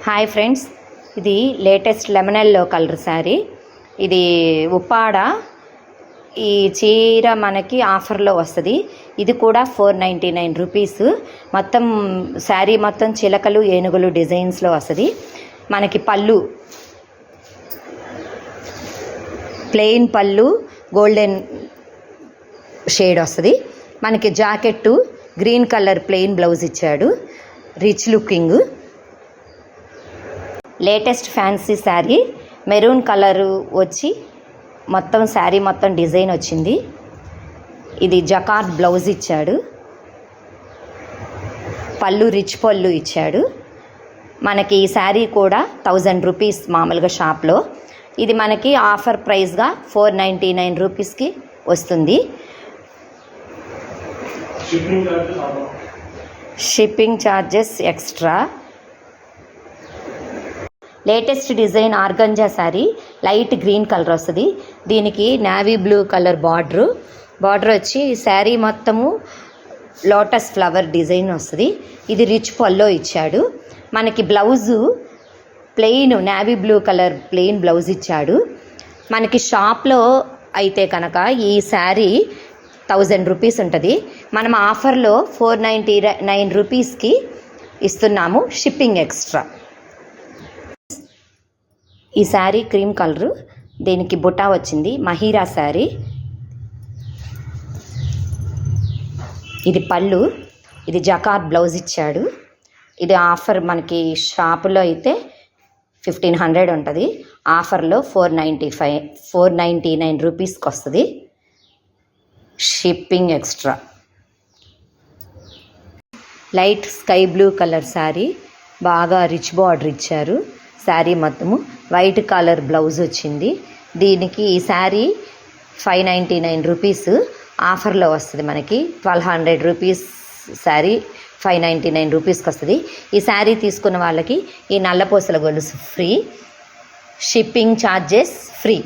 Hi friends, ఇది latest lemon yellow colour sari. ఇది ఉప్పాడ. ఈ చీర మనకి ఆఫర్లో వస్తుంది. ఇది కూడా 499 రూపీస్. మొత్తం శారీ మొత్తం చిలకలు ఏనుగులు డిజైన్స్లో వస్తుంది. మనకి పళ్ళు ప్లెయిన్ పళ్ళు గోల్డెన్ షేడ్ వస్తుంది. మనకి jacket green colour plain blouse ఇచ్చాడు. Rich looking latest fancy saree. Maroon colour వచ్చి మొత్తం శారీ మొత్తం డిజైన్ వచ్చింది. ఇది జకార్డ్ బ్లౌజ్ ఇచ్చాడు. పళ్ళు రిచ్ పళ్ళు ఇచ్చాడు. మనకి ఈ శారీ కూడా 1000 రూపీస్ మామూలుగా షాప్లో. ఇది మనకి ఆఫర్ ప్రైస్గా 499 రూపీస్కి వస్తుంది. Shipping charges extra. Latest design organza sari. Light green colour వస్తుంది. దీనికి నేవీ బ్లూ కలర్ బార్డర్ వచ్చి శారీ మొత్తము లోటస్ ఫ్లవర్ డిజైన్ వస్తుంది. ఇది రిచ్ పల్లో ఇచ్చాడు. మనకి blouse plain navy blue colour plain blouse ఇచ్చాడు. మనకి షాప్లో అయితే కనుక ఈ శారీ 1000 రూపీస్ ఉంటుంది. మనం ఆఫర్లో 499 రూపీస్కి ఇస్తున్నాము. Shipping extra. ఈ శారీ క్రీమ్ కలరు. దీనికి బుటా వచ్చింది. మహీరా శారీ. ఇది పళ్ళు. ఇది జకార్డ్ బ్లౌజ్ ఇచ్చాడు. ఇది ఆఫర్ మనకి షాపులో అయితే 1500 ఉంటుంది. ఆఫర్లో 499 రూపీస్కి వస్తుంది. Shipping extra. Light sky blue colour sari. బాగా రిచ్ బార్డర్ ఇచ్చారు. శారీ మొత్తము వైట్ కలర్ బ్లౌజ్ వచ్చింది. దీనికి ఈ శారీ 599 రూపీస్ ఆఫర్లో వస్తుంది. మనకి 1200 రూపీస్ శారీ 599 రూపీస్కి వస్తుంది. ఈ శారీ తీసుకున్న వాళ్ళకి ఈ నల్లపూసల గొలుసు ఫ్రీ. Shipping charges free.